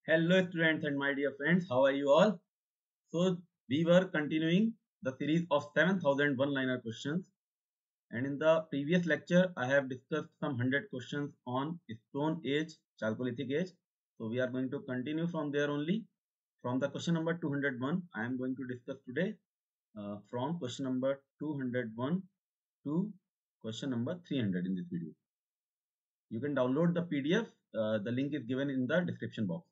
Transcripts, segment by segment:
Hello, students and my dear friends. How are you all? So, we were continuing the series of 7,000 one-liner questions. And in the previous lecture, I have discussed some 100 questions on Stone Age, Chalcolithic Age. So, we are going to continue from there only. From the question number 201, I am going to discuss today from question number 201 to question number 300 in this video. You can download the PDF. The link is given in the description box.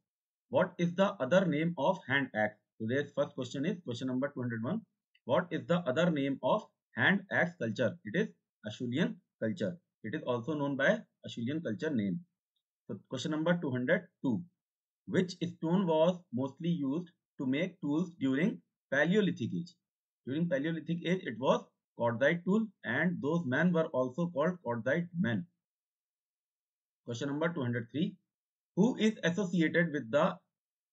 What is the other name of hand axe? Today's first question is question number 201. What is the other name of hand axe culture? It is Acheulean culture. It is also known by Acheulean culture name. So question number 202. Which stone was mostly used to make tools during Paleolithic age? During Paleolithic age, it was quartzite tool, and those men were also called quartzite men. Question number 203. Who is associated with the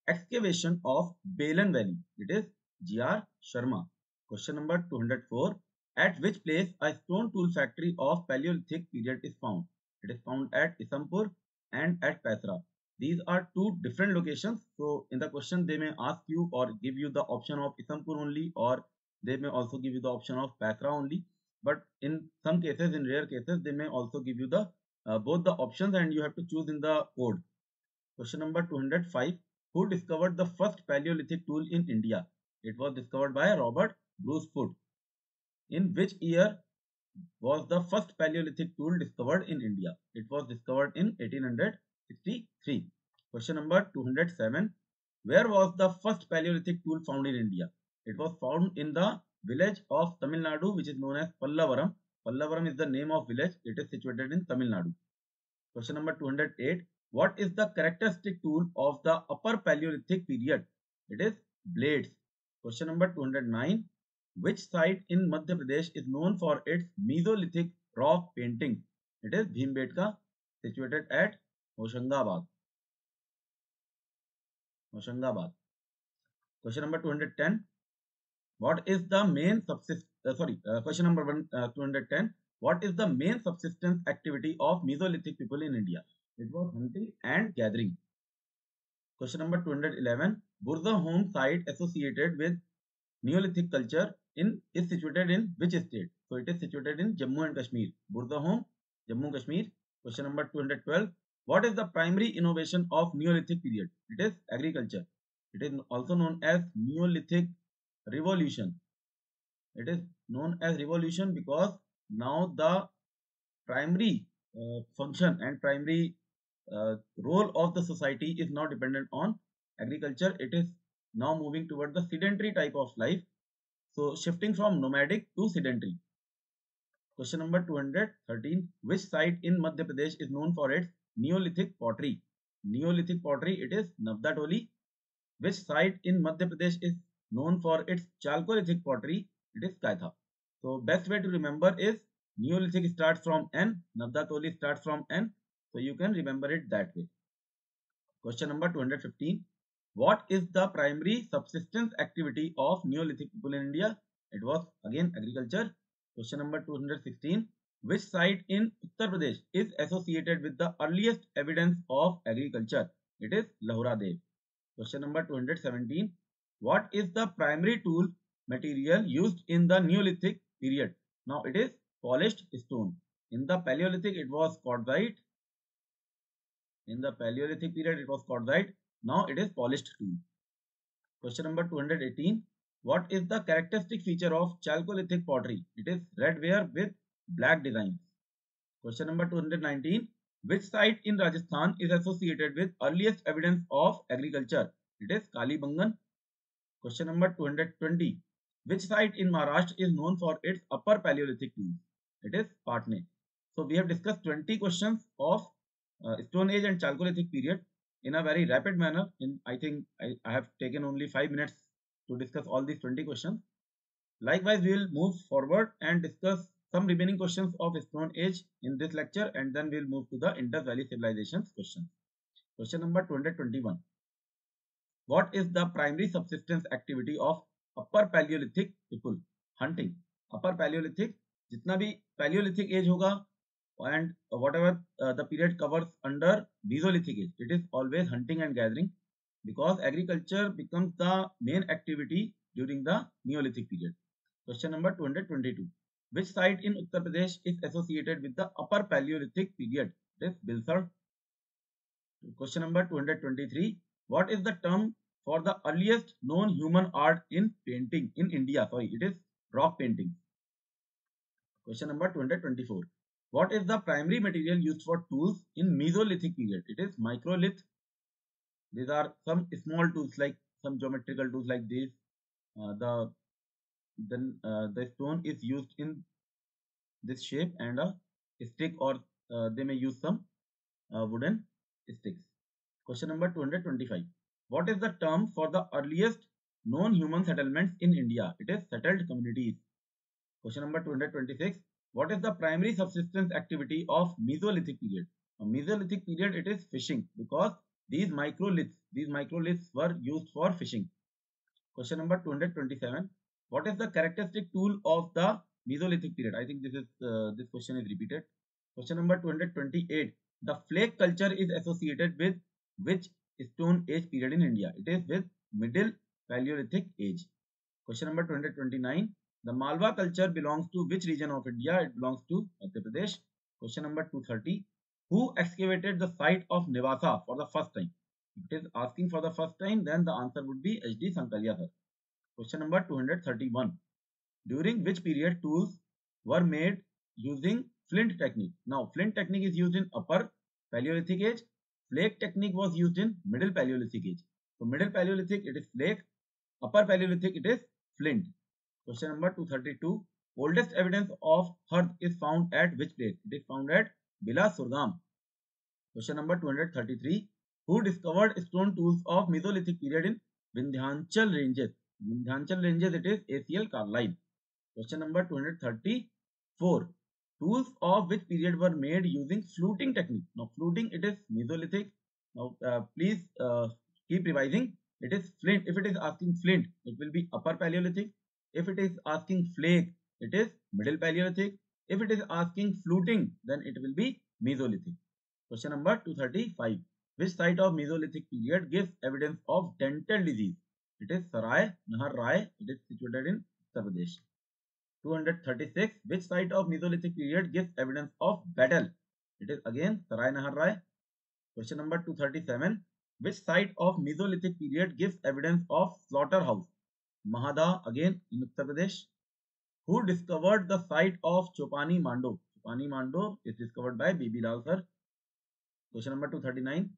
excavation of Balan Valley? It is G.R. Sharma. Question number 204. At which place a stone tool factory of Paleolithic period is found? It is found at Isampur and at Paisra. These are two different locations. So in the question they may ask you or give you the option of Isampur only, or they may also give you the option of Paisra only. But in some cases, in rare cases, they may also give you the both the options, and you have to choose in the code. Question number 205. Who discovered the first Paleolithic tool in India? It was discovered by Robert Bruce Foote. In which year was the first Paleolithic tool discovered in India? It was discovered in 1863. Question number 207. Where was the first Paleolithic tool found in India? It was found in the village of Tamil Nadu, which is known as Pallavaram. Pallavaram is the name of village. It is situated in Tamil Nadu. Question number 208. What is the characteristic tool of the Upper Paleolithic period? It is blades. Question number 209. Which site in Madhya Pradesh is known for its Mesolithic rock painting? It is Bhimbetka, situated at Hoshangabad. Hoshangabad. Question number 210. What is the main question number 210. What is the main subsistence activity of Mesolithic people in India? It was hunting and gathering. Question number 211. Burza home site associated with Neolithic culture is situated in which state? So it is situated in Jammu and Kashmir. Burza home, Jammu and Kashmir. Question number 212. What is the primary innovation of Neolithic period? It is agriculture. It is also known as Neolithic revolution. It is known as revolution because now the primary function and primary role of the society is now dependent on agriculture. It is now moving toward the sedentary type of life. So shifting from nomadic to sedentary. Question number 213. Which site in Madhya Pradesh is known for its Neolithic pottery? Neolithic pottery, it is Navdatoli. Which site in Madhya Pradesh is known for its Chalcolithic pottery? It is Kaitha. So best way to remember is Neolithic starts from N, Navdatoli starts from N. So you can remember it that way. Question number 215. What is the primary subsistence activity of Neolithic people in India? It was again agriculture. Question number 216. Which site in Uttar Pradesh is associated with the earliest evidence of agriculture? It is Lahora Dev. Question number 217. What is the primary tool material used in the Neolithic period? Now it is polished stone. In the Paleolithic it was quartzite. In the Paleolithic period it was quartzite. Now it is polished tool. Question number 218. What is the characteristic feature of Chalcolithic pottery? It is red ware with black designs. Question number 219. Which site in Rajasthan is associated with earliest evidence of agriculture? It is Kalibangan. Question number 220. Which site in Maharashtra is known for its Upper Paleolithic tools? It is Patne. So we have discussed 20 questions of Stone Age and Chalcolithic period in a very rapid manner. I think I have taken only 5 minutes to discuss all these 20 questions. Likewise, we will move forward and discuss some remaining questions of Stone Age in this lecture, and then we will move to the Indus Valley Civilizations questions. Question number 221. What is the primary subsistence activity of Upper Paleolithic people? Hunting. Upper Paleolithic, जितना भी Paleolithic age होगा and whatever the period covers under Mesolithic age, it is always hunting and gathering. because agriculture becomes the main activity during the Neolithic period. Question number 222. Which site in Uttar Pradesh is associated with the Upper Paleolithic period? It is Bilsar. Question number 223. What is the term for the earliest known human art in painting in India? Sorry, it is rock painting. Question number 224. What is the primary material used for tools in Mesolithic period? It is microlith. These are some small tools like some geometrical tools like this. The the stone is used in this shape and a stick, or they may use some wooden sticks. Question number 225. What is the term for the earliest known human settlements in India? It is settled communities. Question number 226. What is the primary subsistence activity of Mesolithic period? Mesolithic period, it is fishing, because these microliths were used for fishing. Question number 227. What is the characteristic tool of the Mesolithic period? I think this question is repeated. Question number 228. The flake culture is associated with which stone age period in India? It is with Middle Paleolithic age. Question number 229. The Malwa culture belongs to which region of India? It belongs to Madhya Pradesh. Question number 230. Who excavated the site of Nivasa for the first time? If it is asking for the first time, then the answer would be H.D. Sankalia sir. Question number 231. During which period tools were made using flint technique? Now, flint technique is used in Upper Paleolithic age. Flake technique was used in Middle Paleolithic age. So, Middle Paleolithic, it is flake. Upper Paleolithic, it is flint. Question number 232. Oldest evidence of hearth is found at which place? It is found at Bila Surgam. Question number 233. Who discovered stone tools of Mesolithic period in Vindhyachal ranges? Vindhyachal ranges, it is A.C.L. Carlyle. Question number 234. Tools of which period were made using fluting technique? Now, fluting, it is Mesolithic. Now, please keep revising. It is flint. If it is asking flint, it will be Upper Paleolithic. If it is asking flake, it is Middle Paleolithic. If it is asking fluting, then it will be Mesolithic. Question number 235. Which site of Mesolithic period gives evidence of dental disease? It is Sarai Nahar Rai. It is situated in Uttar Pradesh. 236. Which site of Mesolithic period gives evidence of battle? It is again Sarai Nahar Rai. Question number 237. Which site of Mesolithic period gives evidence of slaughterhouse? Mahada, again in Uttar Pradesh. Who discovered the site of Chopani Mando? Chopani Mando is discovered by B.B. Lal sir. Question number 239.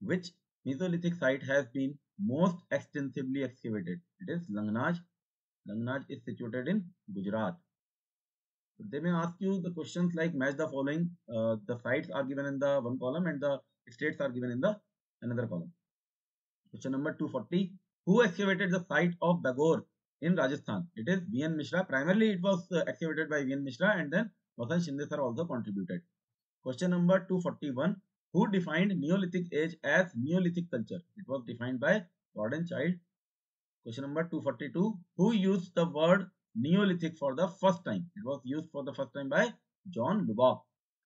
Which Mesolithic site has been most extensively excavated? It is Langnaj. Langnaj is situated in Gujarat. So they may ask you the questions like match the following. The sites are given in the one column and the states are given in the another column. Question number 240. Who excavated the site of Bagor in Rajasthan? It is V.N. Mishra. Primarily it was excavated by V.N. Mishra, and then Vasant Shinde sir also contributed. Question number 241. Who defined Neolithic age as Neolithic culture? It was defined by Gordon Childe. Question number 242. Who used the word Neolithic for the first time? It was used for the first time by John Lubbock.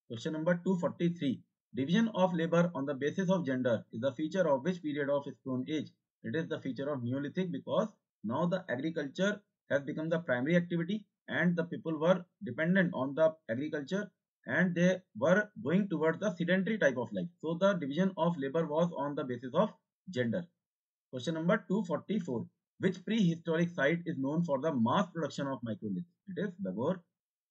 Question number 243. Division of labor on the basis of gender is the feature of which period of Stone Age? It is the feature of Neolithic, because now the agriculture has become the primary activity and the people were dependent on the agriculture and they were going towards the sedentary type of life. So the division of labor was on the basis of gender. Question number 244. Which prehistoric site is known for the mass production of microliths? It is Bagor.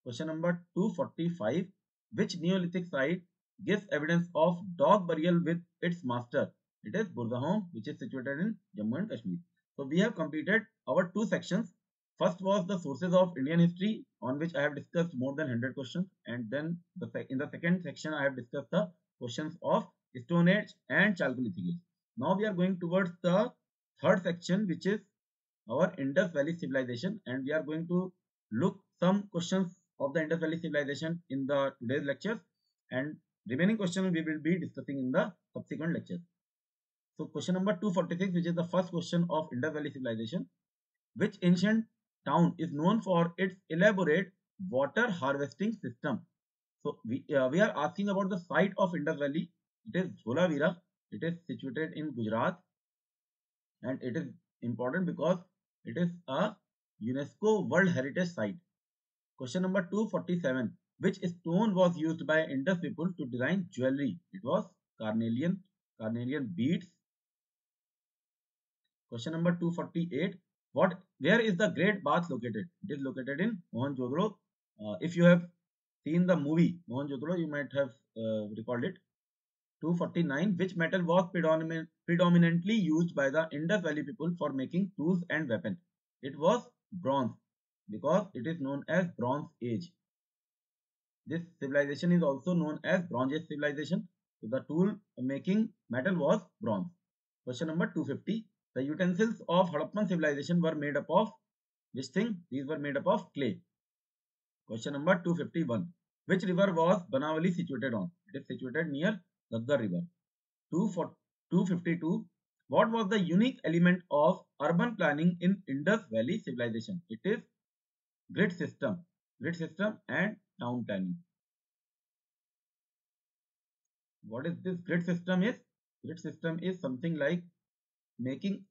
Question number 245. Which Neolithic site gives evidence of dog burial with its master? It is Burdahom, which is situated in Jammu and Kashmir. So we have completed our two sections. First was the sources of Indian history, on which I have discussed more than 100 questions, and then in the second section I have discussed the questions of Stone Age and Chalcolithic Age. Now we are going towards the third section, which is our Indus Valley Civilization, and we are going to look some questions of the Indus Valley Civilization in the today's lectures, and remaining questions we will be discussing in the subsequent lectures. So question number 246, which is the first question of Indus Valley Civilization. Which ancient town is known for its elaborate water harvesting system? So we are asking about the site of Indus Valley. It is Dholavira. It is situated in Gujarat. and it is important because it is a UNESCO World Heritage Site. Question number 247. Which stone was used by Indus people to design jewelry? It was carnelian beads. Question number 248. Where is the Great Bath located? It is located in Mohenjo-daro. If you have seen the movie Mohenjo-daro, you might have recalled it. 249. Which metal was predominantly used by the Indus Valley people for making tools and weapons? It was bronze because it is known as Bronze Age. This civilization is also known as Bronze Age civilization. So the tool making metal was bronze. Question number 250. The utensils of Harappan civilization were made up of which thing? These were made up of clay. Question number 251. Which river was Banavali situated on? It is situated near Ghaggar river. 252. What was the unique element of urban planning in Indus Valley civilization? It is grid system and town planning. What is this grid system is? Grid system is something like making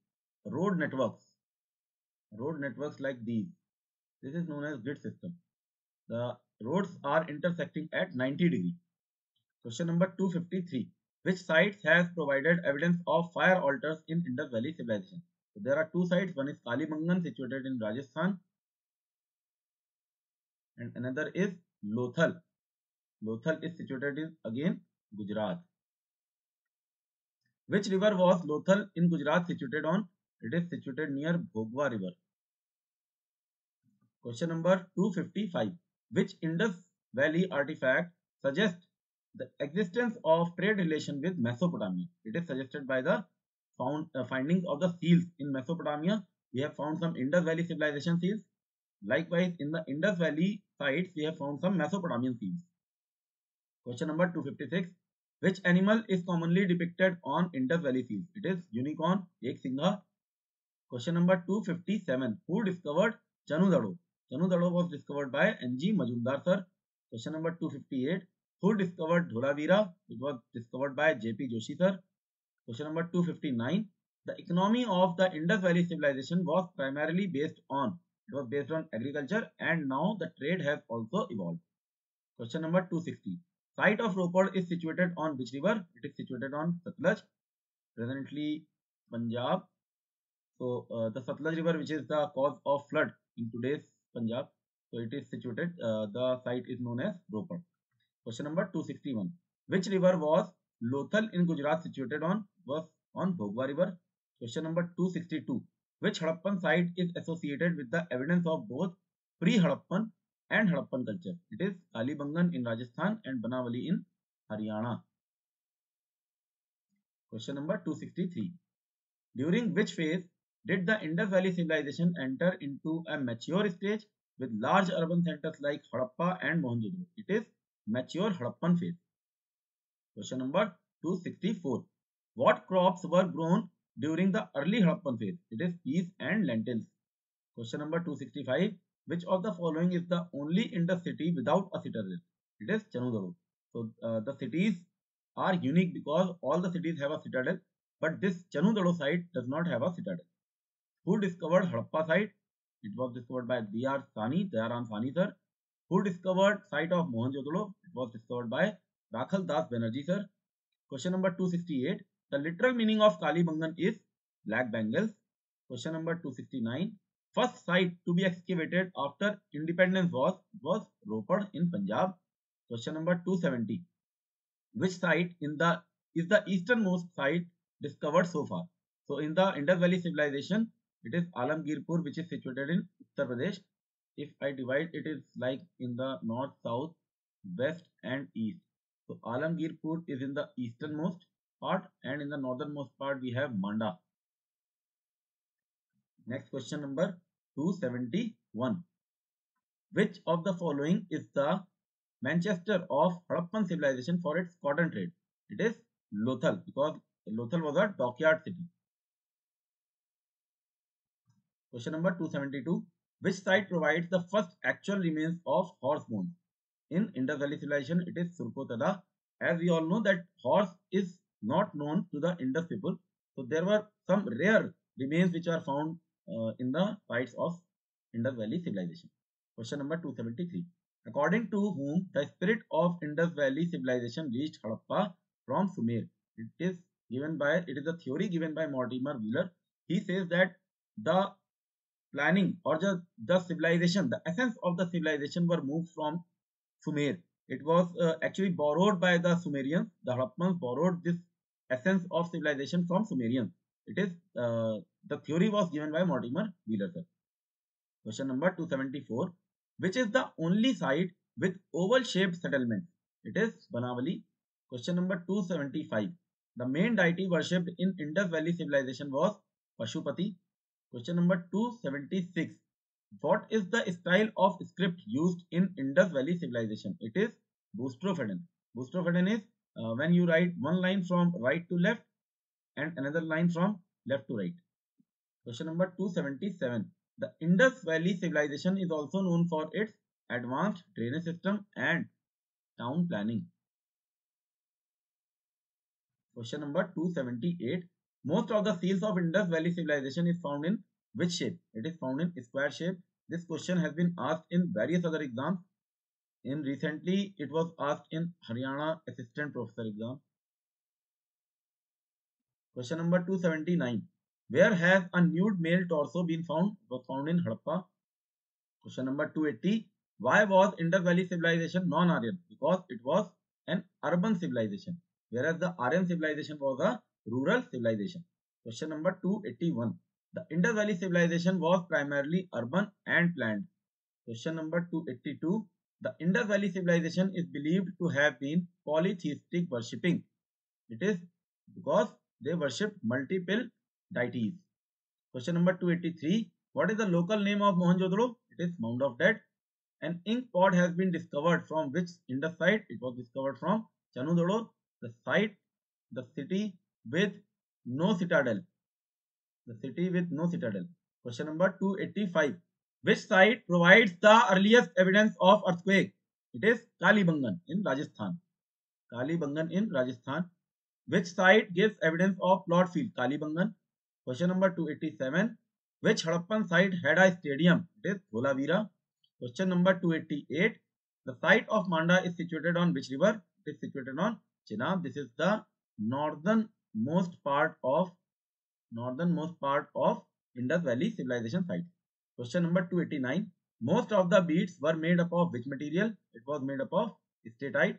road networks like these. This is known as grid system. The roads are intersecting at 90 degrees. Question number 253. Which sites has provided evidence of fire altars in Indus Valley civilization? So there are two sites. One is Kalibangan situated in Rajasthan and another is Lothal. Lothal is situated in again Gujarat. Which river was Lothal in Gujarat situated on? It is situated near Bhogwa river. Question number 255. Which Indus Valley artifact suggests the existence of trade relation with Mesopotamia? It is suggested by the findings of the seals in Mesopotamia. We have found some Indus Valley civilization seals. Likewise, in the Indus Valley sites, we have found some Mesopotamian seals. Question number 256. Which animal is commonly depicted on Indus Valley seals? It is unicorn, Ek-Singha. Question number 257. Who discovered Chanudaro? Chanudaro was discovered by N.G. Majumdar sir. Question number 258. Who discovered Dholavira? It was discovered by J.P. Joshi sir. Question number 259. The economy of the Indus Valley civilization was primarily based on agriculture, and now the trade has also evolved. Question number 260. Site of Ropar is situated on which river? It is situated on Satluj, presently Punjab. So the Satluj river, which is the cause of flood in today's Punjab, so it is situated. The site is known as Ropar. Question number 261. Which river was Lothal in Gujarat situated on? Was on Bhogwa river. Question number 262. Which Harappan site is associated with the evidence of both pre-Harappan and Harappan culture? It is Kalibangan in Rajasthan and Banavali in Haryana. Question number 263. During which phase did the Indus Valley civilization enter into a mature stage with large urban centers like Harappa and Mohenjo-daro? It is mature Harappan phase. Question number 264. What crops were grown during the early Harappan phase? It is peas and lentils. Question number 265. Which of the following is the only Indus city without a citadel? It is Chanudaro. So the cities are unique because all the cities have a citadel, but this Chanudaro site does not have a citadel. Who discovered Harappa site? It was discovered by Dayaram Sani sir. Who discovered site of Mohenjo-daro? It was discovered by Rakhal Das Banerjee sir. Question number 268. The literal meaning of Kalibangan is black bangles. Question number 269. First site to be excavated after independence was Ropar in Punjab. Question number 270. Which site is the easternmost site discovered so far? So in the Indus Valley civilization, it is Alamgirpur, which is situated in Uttar Pradesh. If I divide, it is like in the north, south, west and east. So Alamgirpur is in the easternmost part, and in the northernmost part we have Manda. Next question number 271. Which of the following is the Manchester of Harappan civilization for its cotton trade? It is Lothal, because Lothal was a dockyard city. Question number 272. Which site provides the first actual remains of horse bones? In Indus Valley civilization, it is Surkotada. As we all know that horse is not known to the Indus people. So there were some rare remains which are found in the sites of Indus Valley civilization. Question number 273. According to whom the spirit of Indus Valley civilization reached Harappa from Sumer? It is a theory given by Mortimer Wheeler. He says that the planning or the civilization, the essence of the civilization were moved from Sumer. It was actually borrowed by the Sumerians. The Harappans borrowed this essence of civilization from Sumerians. It is the theory was given by Mortimer Wheeler, sir. Question number 274. Which is the only site with oval-shaped settlement? It is Banavali. Question number 275. The main deity worshipped in Indus Valley civilization was Pashupati. Question number 276. What is the style of script used in Indus Valley civilization? It is Boustrophedon. Boustrophedon is when you write one line from right to left and another line from left to right. Question number 277. The Indus Valley civilization is also known for its advanced drainage system and town planning. Question number 278. Most of the seals of Indus Valley civilization is found in which shape? It is found in square shape. This question has been asked in various other exams. Recently, it was asked in Haryana Assistant Professor exam. Question number 279. Where has a nude male torso been found? It was found in Harappa. Question number 280. Why was Indus Valley civilization non-Aryan? Because it was an urban civilization, whereas the Aryan civilization was a rural civilization. Question number 281. The Indus Valley civilization was primarily urban and planned. Question number 282. The Indus Valley civilization is believed to have been polytheistic worshipping. It is because they worshipped multiple deities. Question number 283. What is the local name of Mohenjo-daro? It is Mound of Dead. An ink pot has been discovered from which Indus site? It was discovered from Chanudoro, the city with no citadel. The city with no citadel. Question number 285. Which site provides the earliest evidence of earthquake? It is Kalibangan in Rajasthan. Kalibangan in Rajasthan. Which site gives evidence of plot field? Kalibangan. Question number 287. Which Harappan site had a stadium? It is Dholavira. Question number 288. The site of Manda is situated on which river? It is situated on Chenab. This is the northernmost part of Indus Valley civilization site. Question number 289. Most of the beads were made up of which material? It was made up of statite.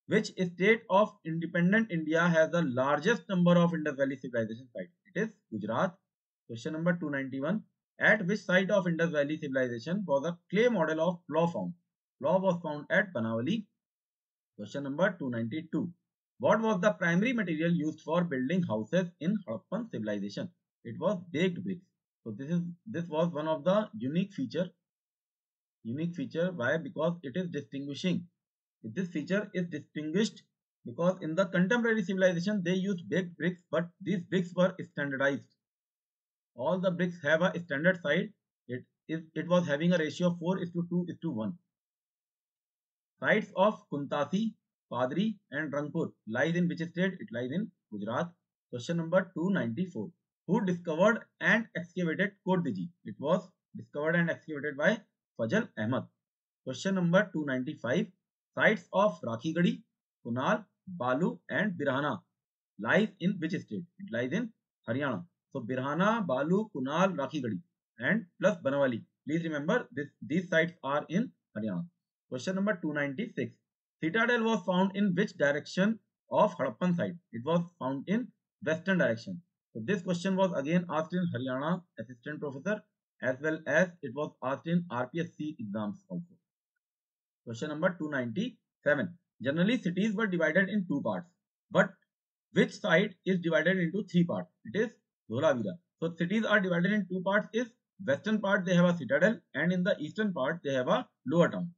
Which state of independent India has the largest number of Indus Valley civilization sites? It is Gujarat. Question number 291. At which site of Indus Valley civilization was a clay model of plough found? Plough was found at Banavali. Question number 292. What was the primary material used for building houses in Harappan civilization? It was baked bricks. So this was one of the unique feature. Why? Because it is distinguishing. This feature is distinguished because in the contemporary civilization they used baked bricks, but these bricks were standardized. All the bricks have a standard size. It was having a ratio of 4:2:1. Sites of Kuntasi, Padri and Rangpur lies in which state? It lies in Gujarat. Question number 294. Who discovered and excavated Kot Diji? It was discovered and excavated by Fazal Ahmad. Question number 295. Sites of Rakhigadi, Kunal, Balu and Birhana lies in which state? It lies in Haryana. So Birhana, Balu, Kunal, Rakhigadi and plus Banavali. Please remember these sites are in Haryana. Question number 296. Citadel was found in which direction of Harappan site? It was found in western direction. So this question was again asked in Haryana Assistant Professor as well as it was asked in RPSC exams also. Question number 297. Generally cities were divided in two parts, but which site is divided into three parts? It is Dholavira. So cities are divided in two parts. Is western part they have a citadel and in the eastern part they have a lower town.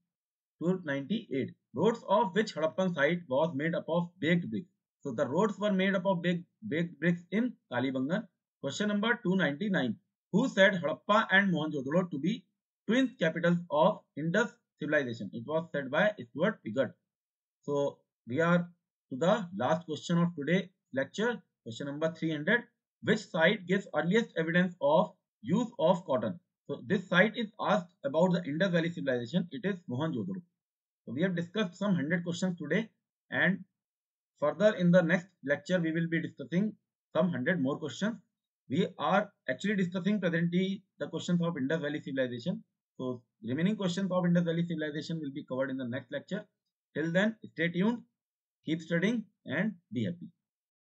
298. Roads of which Harappan site was made up of baked bricks? So the roads were made up of baked bricks in Kalibangan. Question number 299. Who said Harappa and Mohenjo-daro to be twin capitals of Indus civilization? It was said by Stuart Piggott. So we are to the last question of today's lecture. Question number 300. which site gives earliest evidence of use of cotton? So this site is asked about the Indus Valley civilization. It is Mohenjo-daro. So we have discussed some 100 questions today, and further in the next lecture we will be discussing some 100 more questions. We are actually discussing presently the questions of Indus Valley civilization. So remaining questions of Indus Valley civilization will be covered in the next lecture. Till then, stay tuned, keep studying, and be happy.